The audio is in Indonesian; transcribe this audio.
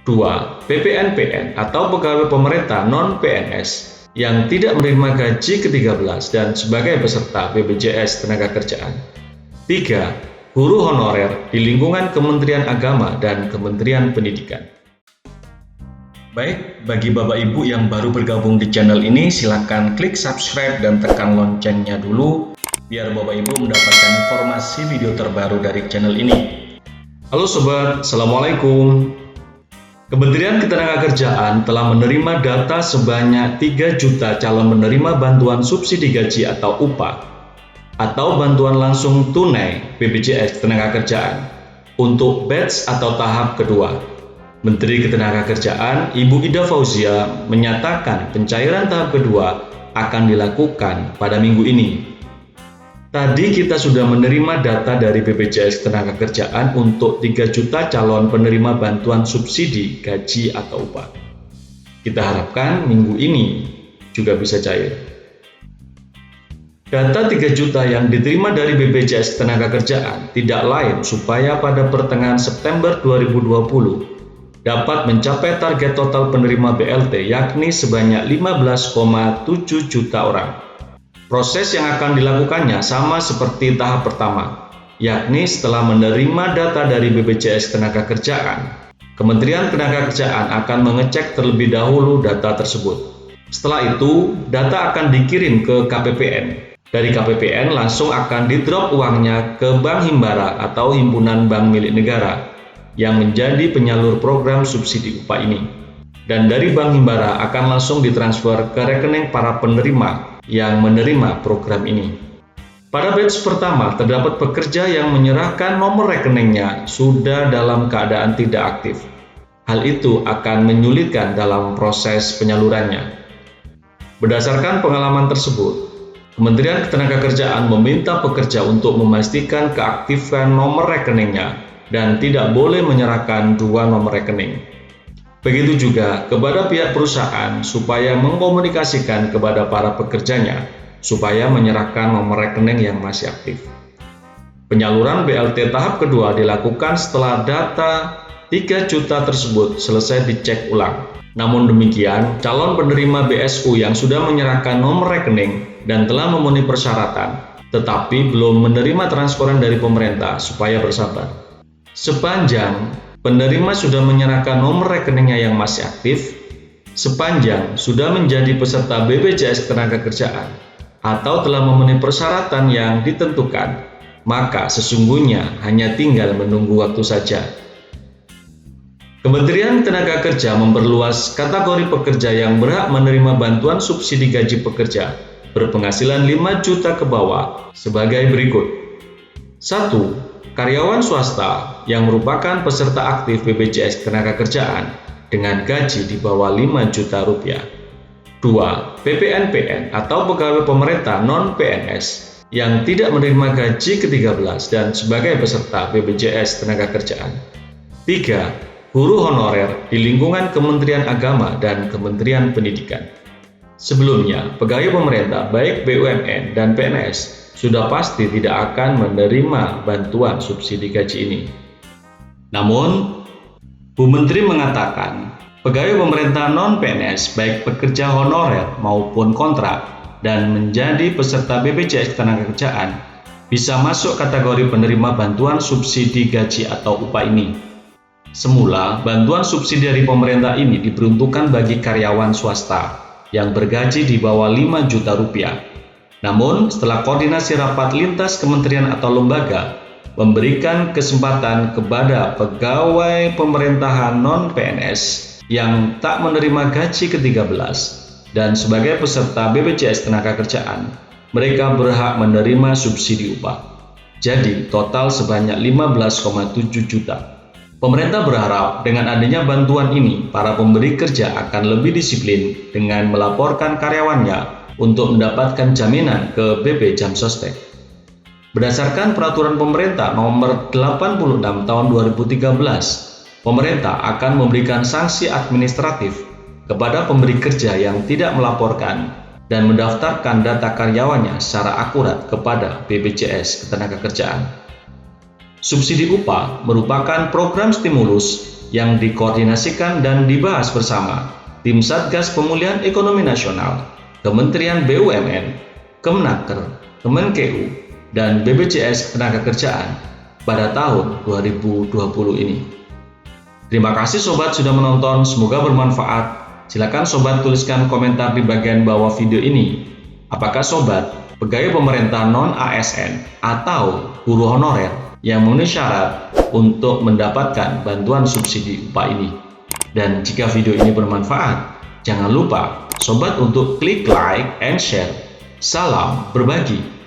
2. PPNPN atau pegawai pemerintah non-PNS yang tidak menerima gaji ke-13 dan sebagai peserta BPJS Ketenagakerjaan. 3. Guru honorer di lingkungan Kementerian Agama dan Kementerian Pendidikan. Baik, bagi Bapak Ibu yang baru bergabung di channel ini, silakan klik subscribe dan tekan loncengnya dulu, biar Bapak Ibu mendapatkan informasi video terbaru dari channel ini. Halo Sobat, Assalamualaikum. Kementerian Ketenagakerjaan telah menerima data sebanyak 3 juta calon menerima bantuan subsidi gaji atau upah atau bantuan langsung tunai BPJS Ketenagakerjaan untuk batch atau tahap kedua. Menteri Ketenagakerjaan Ibu Ida Fauzia menyatakan pencairan tahap kedua akan dilakukan pada minggu ini. Tadi kita sudah menerima data dari BPJS Ketenagakerjaan untuk 3 juta calon penerima bantuan subsidi gaji atau upah. Kita harapkan minggu ini juga bisa cair. Data 3 juta yang diterima dari BPJS Ketenagakerjaan tidak lain supaya pada pertengahan September 2020 dapat mencapai target total penerima BLT yakni sebanyak 15,7 juta orang. Proses yang akan dilakukannya sama seperti tahap pertama, yakni setelah menerima data dari BPJS Ketenagakerjaan, Kementerian Ketenagakerjaan akan mengecek terlebih dahulu data tersebut. Setelah itu, data akan dikirim ke KPPN. Dari KPPN langsung akan di-drop uangnya ke Bank Himbara atau Himpunan Bank Milik Negara yang menjadi penyalur program subsidi upah ini. Dan dari Bank Himbara akan langsung ditransfer ke rekening para penerima yang menerima program ini. Pada batch pertama, terdapat pekerja yang menyerahkan nomor rekeningnya sudah dalam keadaan tidak aktif. Hal itu akan menyulitkan dalam proses penyalurannya. Berdasarkan pengalaman tersebut, Kementerian Ketenagakerjaan meminta pekerja untuk memastikan keaktifan nomor rekeningnya dan tidak boleh menyerahkan 2 nomor rekening. Begitu juga kepada pihak perusahaan supaya mengkomunikasikan kepada para pekerjanya supaya menyerahkan nomor rekening yang masih aktif. Penyaluran BLT tahap kedua dilakukan setelah data 3 juta tersebut selesai dicek ulang. Namun demikian, calon penerima BSU yang sudah menyerahkan nomor rekening dan telah memenuhi persyaratan tetapi belum menerima transferan dari pemerintah supaya bersabar. Sepanjang penerima sudah menyerahkan nomor rekeningnya yang masih aktif, sepanjang sudah menjadi peserta BPJS Ketenagakerjaan atau telah memenuhi persyaratan yang ditentukan, maka sesungguhnya hanya tinggal menunggu waktu saja. Kementerian Tenaga memperluas kategori pekerja yang berhak menerima bantuan subsidi gaji pekerja berpenghasilan 5 juta ke bawah sebagai berikut. 1. Karyawan swasta yang merupakan peserta aktif BPJS Ketenagakerjaan dengan gaji di bawah 5 juta rupiah. 2. PPNPN atau pegawai pemerintah non-PNS yang tidak menerima gaji ke-13 dan sebagai peserta BPJS Ketenagakerjaan. 3. Guru honorer di lingkungan Kementerian Agama dan Kementerian Pendidikan. Sebelumnya, pegawai pemerintah baik BUMN dan PNS sudah pasti tidak akan menerima bantuan subsidi gaji ini. Namun, Bu Menteri mengatakan, pegawai pemerintah non-PNS baik pekerja honorer maupun kontrak dan menjadi peserta BPJS Ketenagakerjaan bisa masuk kategori penerima bantuan subsidi gaji atau upah ini. Semula, bantuan subsidi dari pemerintah ini diperuntukkan bagi karyawan swasta yang bergaji di bawah 5 juta rupiah. Namun, setelah koordinasi rapat lintas kementerian atau lembaga memberikan kesempatan kepada pegawai pemerintahan non-PNS yang tak menerima gaji ke-13 dan sebagai peserta BPJS Ketenagakerjaan, mereka berhak menerima subsidi upah. Jadi, total sebanyak 15,7 juta. Pemerintah berharap dengan adanya bantuan ini, para pemberi kerja akan lebih disiplin dengan melaporkan karyawannya untuk mendapatkan jaminan ke BP Jam Sostek. Berdasarkan peraturan pemerintah nomor 86 tahun 2013, pemerintah akan memberikan sanksi administratif kepada pemberi kerja yang tidak melaporkan dan mendaftarkan data karyawannya secara akurat kepada BPJS Ketenagakerjaan. Subsidi upah merupakan program stimulus yang dikoordinasikan dan dibahas bersama Tim Satgas Pemulihan Ekonomi Nasional, Kementerian BUMN, Kemenaker, Kemenkeu, dan BPJS Ketenagakerjaan pada tahun 2020 ini. Terima kasih sobat sudah menonton, semoga bermanfaat. Silakan sobat tuliskan komentar di bagian bawah video ini. Apakah sobat pegawai pemerintah non-ASN atau guru honorer yang memenuhi syarat untuk mendapatkan bantuan subsidi upah ini? Dan jika video ini bermanfaat, jangan lupa sobat untuk klik like and share. Salam berbagi.